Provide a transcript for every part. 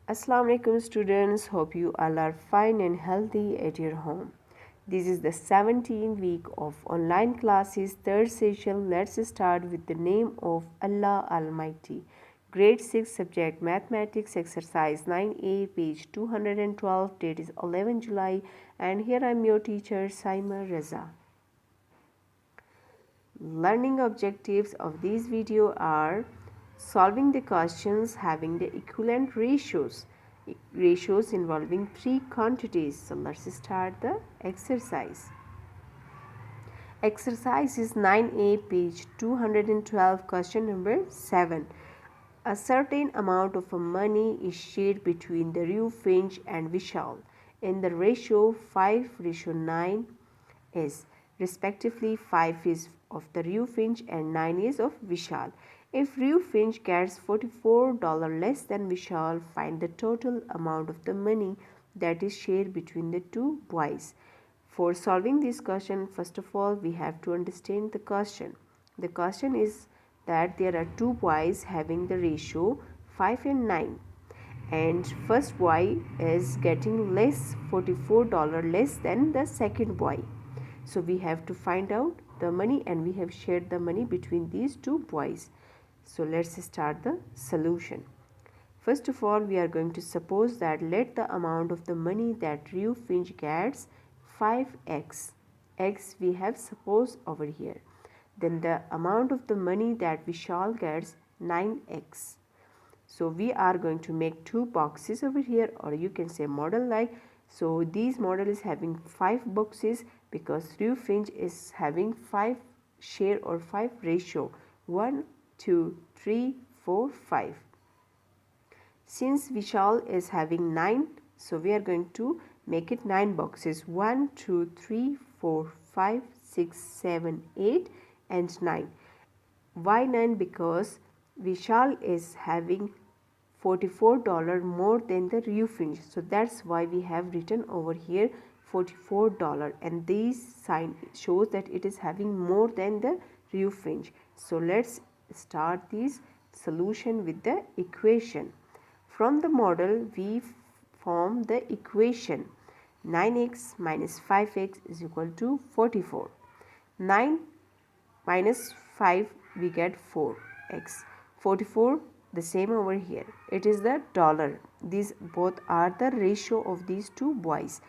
Assalamu alaikum students, hope you all are fine and healthy at your home. This is the 17th week of online classes, third session. Let's start with the name of Allah Almighty. Grade 6 subject Mathematics exercise 9a page 212, date is 11 July, and here I am your teacher Saima Raza. Learning objectives of this video are solving the questions having the equivalent ratios involving three quantities. So let's start the exercise. Exercise is 9a page 212, question number 7. A certain amount of money is shared between the Ryu, Finch and Vishal in the ratio 5:9 is respectively 5 is of the Ryu Finch and 9 is of Vishal. If Ryu Finch gets $44 less than Vishal, find the total amount of the money that is shared between the two boys. For solving this question, first of all, we have to understand the question. The question is that there are two boys having the ratio 5 and 9, and first boy is getting less $44 less than the second boy. So we have to find out the money, and we have shared the money between these two boys. So let's start the solution. First of all, we are going to suppose that let the amount of the money that Ryu Finch gets 5x. X we have supposed over here. Then the amount of the money that Vishal gets 9x. So we are going to make two boxes over here, or you can say model like. So this model is having 5 boxes because Ryu Finch is having 5 share or 5 ratio 1, 2, 3, 4, 5. Since Vishal is having 9, so we are going to make it 9 boxes 1, 2, 3, 4, 5, 6, 7, 8 and 9. Why 9? Because Vishal is having $44 more than the Ryu Finch. So that's why we have written over here $44, and this sign shows that it is having more than the Ryu Finch. So let's start this solution with the equation. From the model we form the equation 9x minus 5x is equal to 44. 9 minus 5 we get 4x. 44 the same over here. It is the dollar. These both are the ratio of these two boys.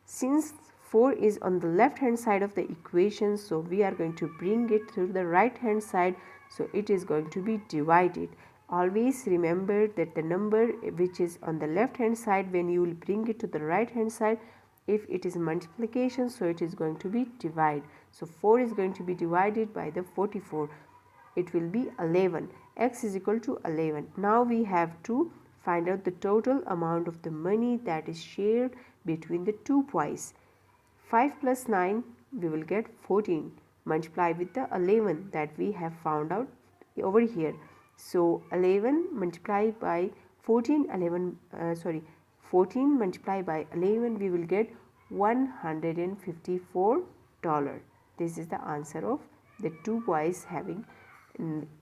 Since 4 is on the left hand side of the equation, so we are going to bring it to the right hand side, so it is going to be divided. Always remember that the number which is on the left hand side, when you will bring it to the right hand side, if it is multiplication, so it is going to be divide. So 4 is going to be divided by the 44. It will be 11. X is equal to 11. Now we have to find out the total amount of the money that is shared between the two boys. 5 plus 9 we will get 14. Multiply with the 11 that we have found out over here. So 11 multiplied by 14 multiplied by 11 we will get $154. This is the answer of the two boys having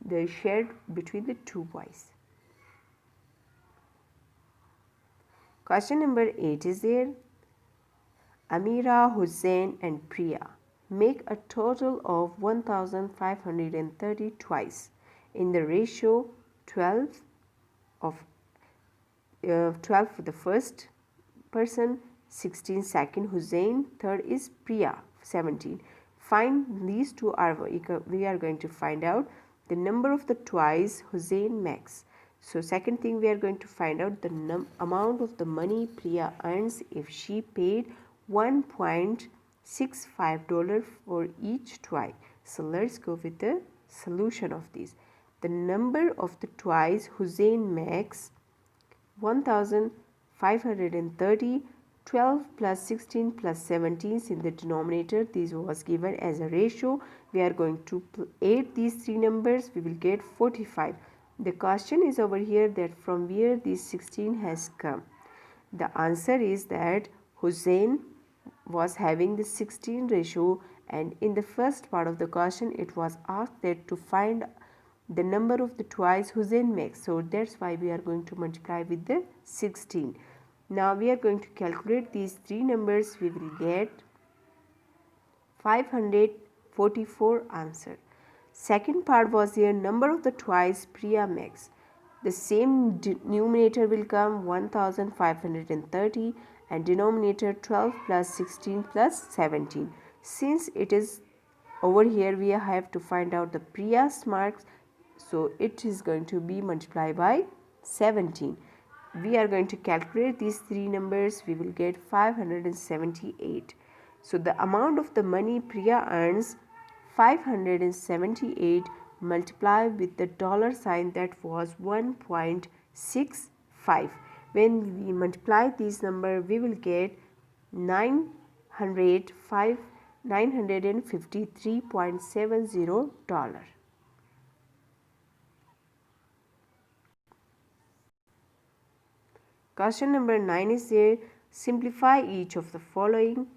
the shared between the two boys. Question number 8 is there. Amira, Hussein and Priya make a total of 1530 twice in the ratio 12 for the first person, 16 second Hussein, third is Priya, 17. Find these two are we are going to find out the number of the twice Hussein makes. So second thing, we are going to find out the amount of the money Priya earns if she paid $1.65 for each twice. So let's go with the solution of this. The number of the twice Hussein makes 1530. 12 plus 16 plus 17 is in the denominator. This was given as a ratio. We are going to add these three numbers. We will get 45. The question is over here that from where this 16 has come. The answer is that Hussein was having the 16 ratio, and in the first part of the question it was asked that to find the number of the twice Hussein makes. So that's why we are going to multiply with the 16. Now we are going to calculate these three numbers. We will get 544 answer. Second part was here number of the twice Priya makes. The same numerator will come 1530 and denominator 12 plus 16 plus 17. Since it is over here we have to find out the Priya's marks, so it is going to be multiplied by 17. We are going to calculate these three numbers. We will get 578. So the amount of the money Priya earns 578 multiplied with the dollar sign, that was 1.65. When we multiply these number we will get 953.70 dollar. Question number 9 is there. Simplify each of the following.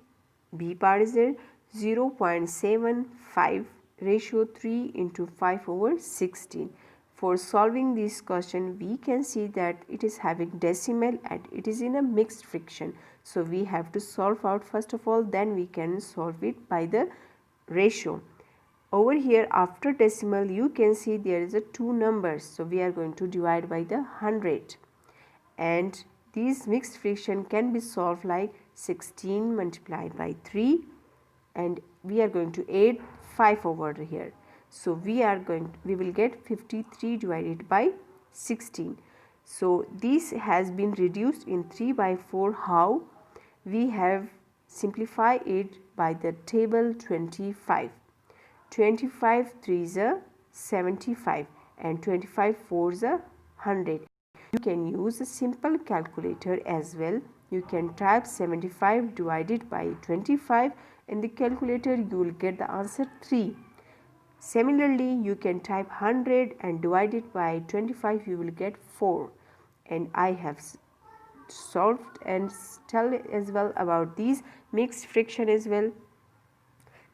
B part is there. 0.75 ratio 3 into 5 over 16. For solving this question, we can see that it is having decimal and it is in a mixed fraction. So we have to solve out first of all, then we can solve it by the ratio. Over here after decimal you can see there is a two numbers. So we are going to divide by the 100. And these mixed fraction can be solved like 16 multiplied by 3, and we are going to add 5 over here. So we will get 53 divided by 16. So this has been reduced in 3 by 4. How? We have simplified it by the table 25. 25 3 is a 75 and 25 4 is a 100. You can use a simple calculator as well. You can type 75 divided by 25 in the calculator. You will get the answer 3. Similarly, you can type 100 and divide it by 25. You will get 4. And I have solved and tell as well about these mixed fraction as well.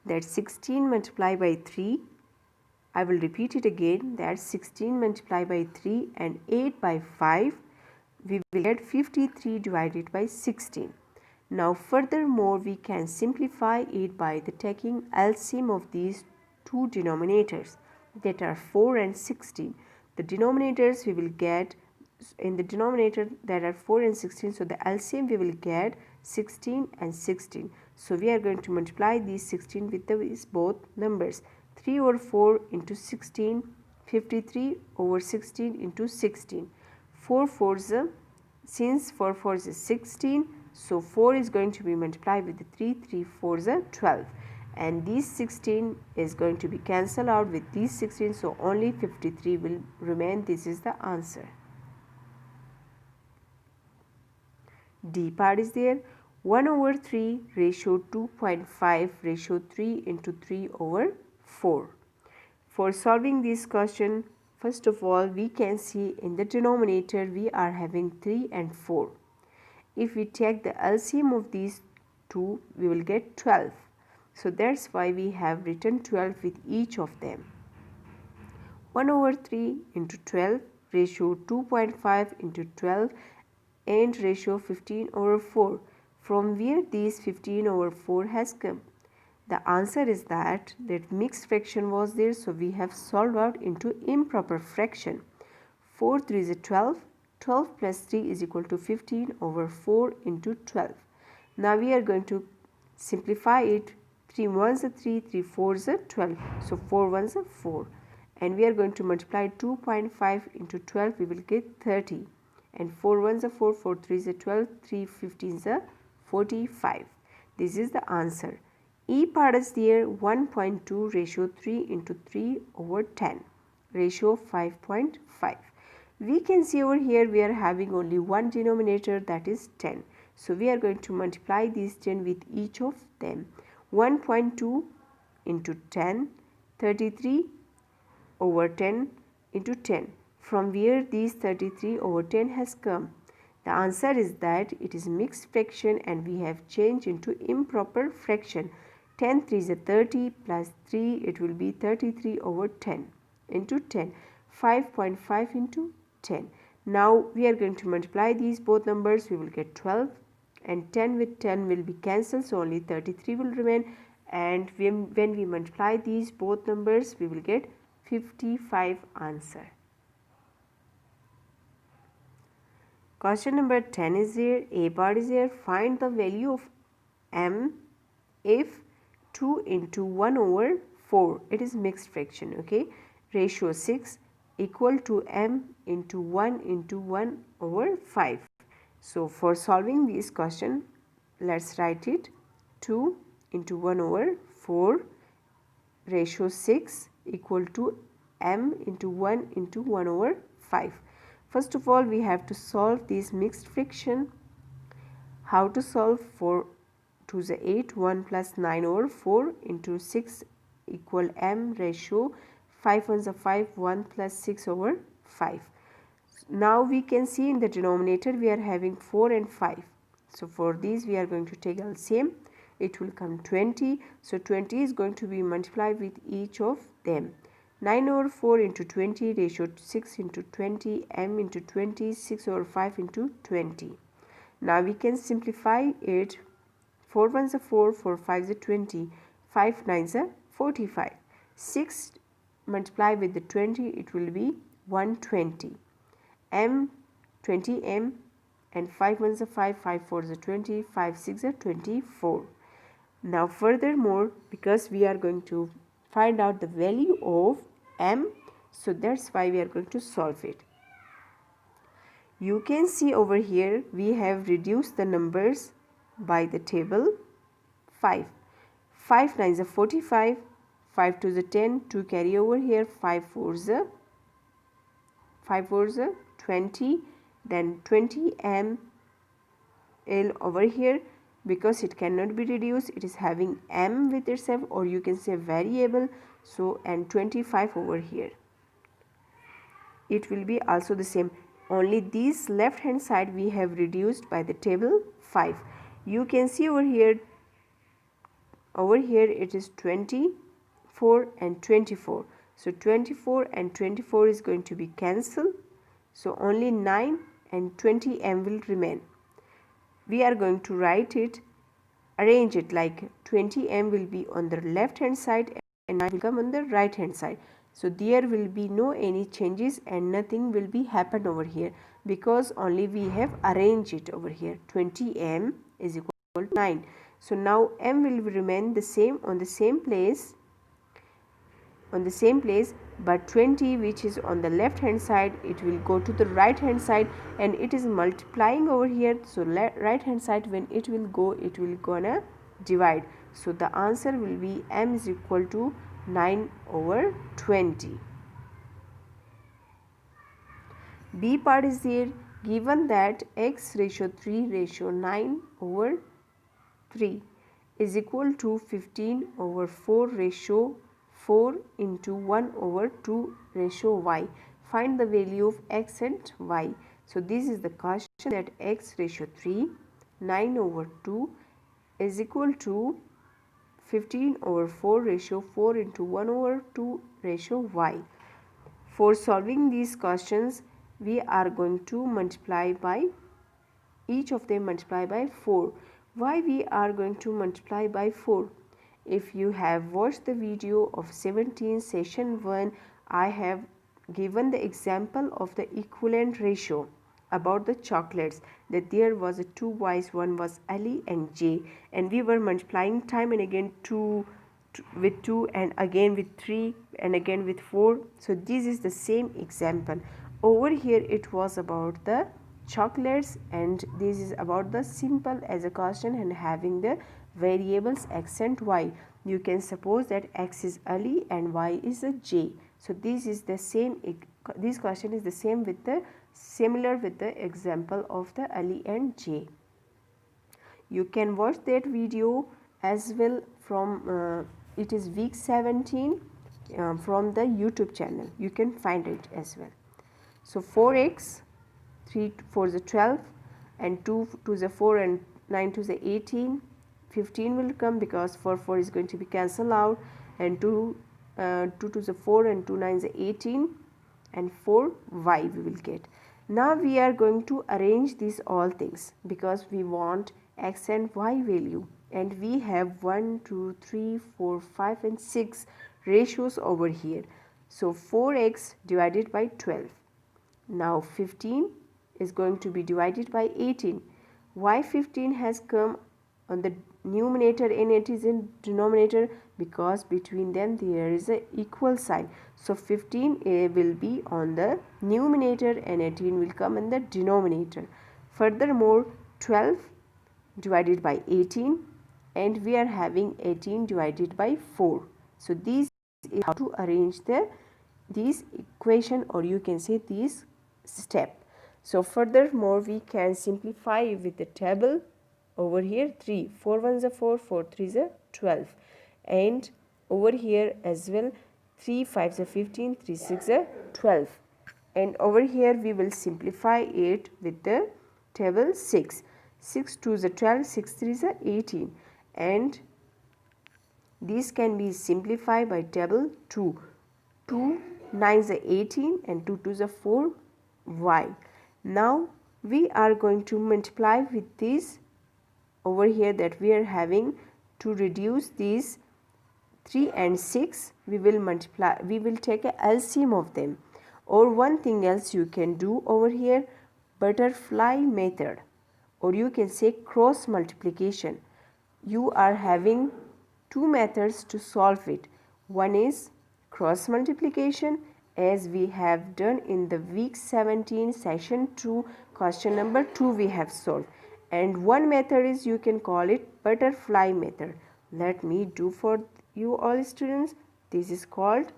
That 16 multiplied by 3. I will repeat it again, that 16 multiplied by 3 and 8 by 5, we will get 53 divided by 16. Now furthermore we can simplify it by the taking LCM of these two denominators, that are 4 and 16. The denominators we will get, in the denominator that are 4 and 16, so the LCM we will get 16 and 16. So we are going to multiply these 16 with these both numbers. 3 over 4 into 16, 53 over 16 into 16. 4 4s, since 4 4s is 16, so 4 is going to be multiplied with the 3, 3 4s are 12. And these 16 is going to be cancelled out with these 16, so only 53 will remain. This is the answer. D part is there. 1 over 3 ratio 2.5 ratio 3 into 3 over 4. For solving this question, first of all we can see in the denominator we are having 3 and 4. If we take the LCM of these two, we will get 12. So that's why we have written 12 with each of them. 1 over 3 into 12 ratio 2.5 into 12 and ratio 15 over 4. From where these 15 over 4 has come? The answer is that mixed fraction was there, so we have solved out into improper fraction. 4 3 is 12. 12 plus 3 is equal to 15 over 4 into 12. Now we are going to simplify it. 3 1s are 3, 3 4s are 12. So 4 1s are 4. And we are going to multiply 2.5 into 12. We will get 30. And 4 1s are 4, 4 3s are 12, 3 15s are 45. This is the answer. E part is there. 1.2 ratio 3 into 3 over 10 ratio 5.5. We can see over here we are having only one denominator, that is 10. So we are going to multiply these 10 with each of them. 1.2 into 10, 33 over 10 into 10. From where these 33 over 10 has come? The answer is that it is mixed fraction and we have changed into improper fraction. 10 3 is 30 plus 3, it will be 33 over 10 into 10. 5.5 into 10. Now we are going to multiply these both numbers. We will get 12 and 10 with 10 will be cancelled, so only 33 will remain, and when we multiply these both numbers we will get 55 answer. Question number 10 is here. A part is here. Find the value of m if 2 into 1 over 4, it is mixed fraction, okay, ratio 6 equal to m into 1 into 1 over 5. So for solving this question, let's write it 2 into 1 over 4 ratio 6 equal to m into 1 into 1 over 5. First of all, we have to solve this mixed fraction. How to solve? 4 to the 8, 1 plus 9 over 4 into 6 equal m ratio 5 ones are 5, 1 plus 6 over 5. Now we can see in the denominator we are having 4 and 5. So for these we are going to take LCM. It will come 20. So 20 is going to be multiplied with each of them. 9 over 4 into 20 ratio 6 into 20 m into 20 6 over 5 into 20. Now we can simplify it. 4 ones are 4, 4 5s are 20, 5 9s are 45. 6 multiply with the 20, it will be 120. M 20 m and 5 ones are 5, 5 4s are 20, 5 6 are 24. Now furthermore, because we are going to find out the value of m, so that's why we are going to solve it. You can see over here we have reduced the numbers by the table 5. 5 9s are 45, 5 2s are 10, 2 carry over here, 5 4s are 20, then 20 m l over here, because it cannot be reduced, it is having m with itself, or you can say variable, so and 25 over here. It will be also the same, only this left hand side we have reduced by the table 5. You can see over here it is 24 and 24. So 24 and 24 is going to be cancelled. So only 9 and 20 m will remain. We are going to write it, arrange it like 20 m will be on the left hand side and 9 will come on the right hand side. So there will be no any changes and nothing will be happen over here, because only we have arranged it over here. 20 m is equal to 9. So now m will remain the same on the same place, but 20 which is on the left hand side, it will go to the right hand side and it is multiplying over here. So right hand side, when it will gonna divide. So the answer will be m is equal to 9 over 20. B part is there. Given that x ratio 3 ratio 9 over 3 is equal to 15 over 4 ratio 4 into 1 over 2 ratio y. Find the value of x and y. So this is the question, that x ratio 3 9 over 2 is equal to 15 over 4 ratio 4 into 1 over 2 ratio y. For solving these questions, we are going to multiply by, each of them multiply by 4. Why we are going to multiply by 4? If you have watched the video of 17 session 1, I have given the example of the equivalent ratio about the chocolates, that there was a 2 Y's, one was Ali and J, and we were multiplying time and again 2 with 2 and again with 3 and again with 4. So this is the same example. Over here it was about the chocolates and this is about the simple as a question and having the variables x and y. You can suppose that x is Ali and y is a J. So this is the same, this question is the same with the similar with the example of the Ali and J. You can watch that video as well from it is week 17 from the YouTube channel. You can find it as well. So 4x, 3 4 is 12 and 2 to the 4 and 9 to the 18. 15 will come because 4 is going to be cancelled out, and 2 to the 4 and 2 9 is 18. and 4y we will get. Now we are going to arrange these all things because we want x and y value, and we have 1, 2, 3, 4, 5 and 6 ratios over here. So 4x divided by 12. Now 15 is going to be divided by 18. Why 15 has come on the numerator and it is in denominator? Because between them there is a equal sign. So 15 will be on the numerator and 18 will come in the denominator. Furthermore, 12 divided by 18, and we are having 18 divided by 4. So these is how to arrange these equation, or you can say these step. So furthermore, we can simplify with the table over here. 3 4 1s are 4, 4 3s are 12, and over here as well 3 5s are 15, 3 6 are 12, and over here we will simplify it with the table. 6 6 2s are 12, 6 3s are 18, and these can be simplified by table. 2 2 9s are 18 and 2 2s are 4 y. Now we are going to multiply with this over here that we are having. To reduce these 3 and 6, we will take a LCM of them. Or one thing else you can do over here, butterfly method, or you can say cross multiplication. You are having two methods to solve it. One is cross multiplication, as we have done in the week 17 session 2 question number 2 we have solved, and one method is, you can call it butterfly method. Let me do for you all students. This is called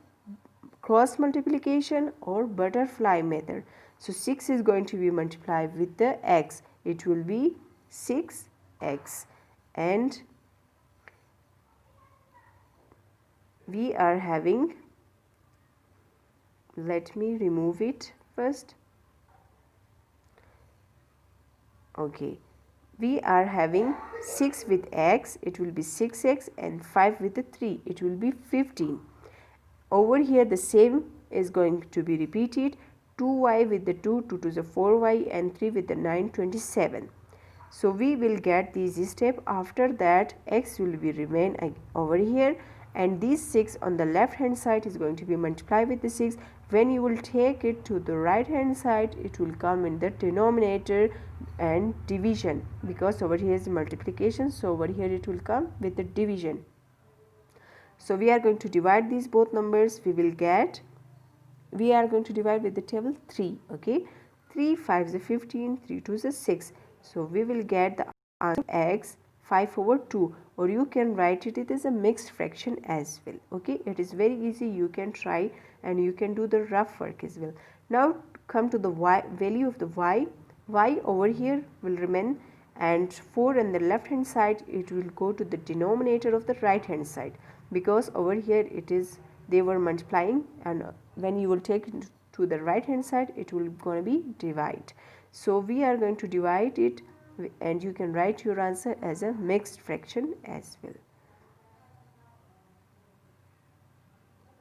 cross multiplication or butterfly method. So 6 is going to be multiplied with the x, it will be 6x, and we are having, let me remove it first. Okay, we are having 6 with x, it will be 6x, and 5 with the 3, it will be 15. Over here the same is going to be repeated. 2y with the 2, 2 to the 4y, and 3 with the 9, 27. So we will get these step. After that x will be remain over here, and this 6 on the left hand side is going to be multiplied with the 6. When you will take it to the right hand side, it will come in the denominator and division, because over here is multiplication, so over here it will come with the division. So we are going to divide these both numbers. We are going to divide with the table 3. Okay, 3 5s are 15, 3 2s are 6. So we will get the answer x 5 over 2, or you can write it as a mixed fraction as well. Okay, it is very easy, you can try and you can do the rough work as well. Now come to the y value of the y. Y over here will remain, and 4 on the left hand side, it will go to the denominator of the right hand side, because over here it is they were multiplying, and when you will take it to the right hand side, it will going to be divide. So we are going to divide it, and you can write your answer as a mixed fraction as well.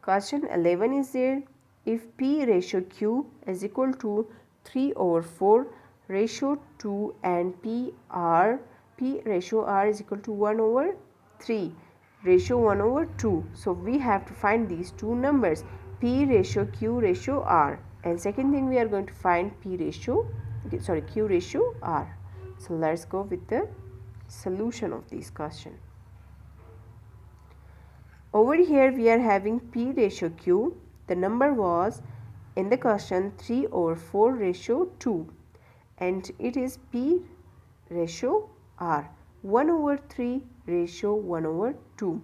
Question 11 is there. If p ratio q is equal to 3 over 4 ratio 2 and p ratio r is equal to 1 over 3 ratio 1 over 2. So we have to find these two numbers, p ratio q ratio r, and second thing we are going to find q ratio r. So let's go with the solution of this question. Over here we are having p ratio q. The number was in the question 3 over 4 ratio 2, and it is p ratio r 1 over 3 ratio 1 over 2.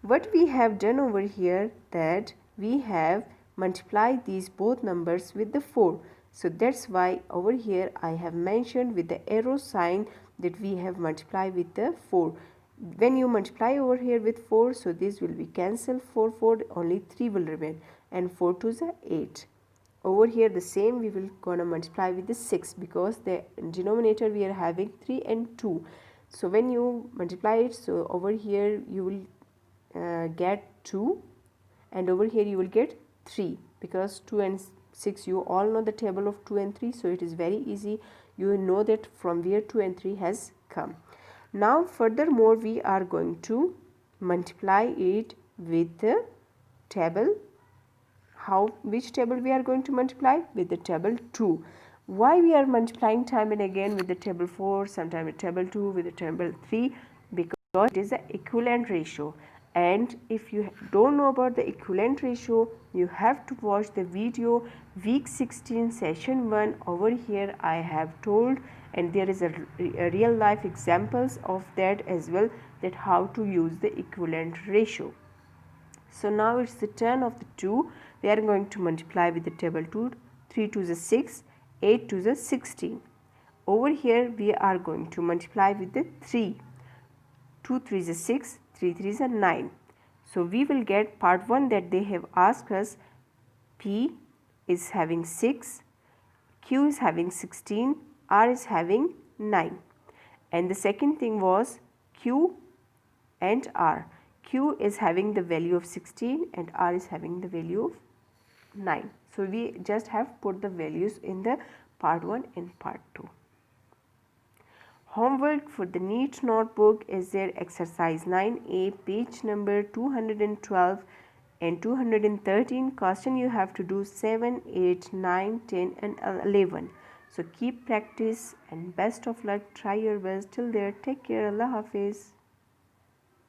What we have done over here, that we have multiplied these both numbers with the 4. So that's why over here I have mentioned with the arrow sign that we have multiplied with the 4. When you multiply over here with 4, so this will be cancelled. 4 4, only 3 will remain, and 4 2s are 8. Over here the same we will gonna multiply with the 6, because the denominator we are having 3 and 2. So when you multiply it, so over here you will get 2, and over here you will get 3, because 2 and 6. You all know the table of 2 and 3, so it is very easy. You know that from where 2 and 3 has come. Now furthermore we are going to multiply it with the table. Which table we are going to multiply? With the table 2. Why we are multiplying time and again with the table 4, sometimes with table 2, with the table 3? Because it is the equivalent ratio. And if you don't know about the equivalent ratio, you have to watch the video week 16 session 1. Over here I have told, and there is a real life examples of that as well, that how to use the equivalent ratio. So now it's the turn of the 2. We are going to multiply with the table 2. 3 to the 6, 8 to the 16. Over here we are going to multiply with the 3. 2 3 is 6, 3 3 is 9. So we will get part 1 that they have asked us. P is having 6, Q is having 16, R is having 9. And the second thing was Q and R. Q is having the value of 16 and R is having the value of 9. So we just have put the values in the part 1 and part 2. Homework for the NEET notebook is there exercise 9A, page number 212 and 213. Question you have to do 7, 8, 9, 10 and 11. So keep practice and best of luck. Try your best. Till there, take care. Allah Hafiz.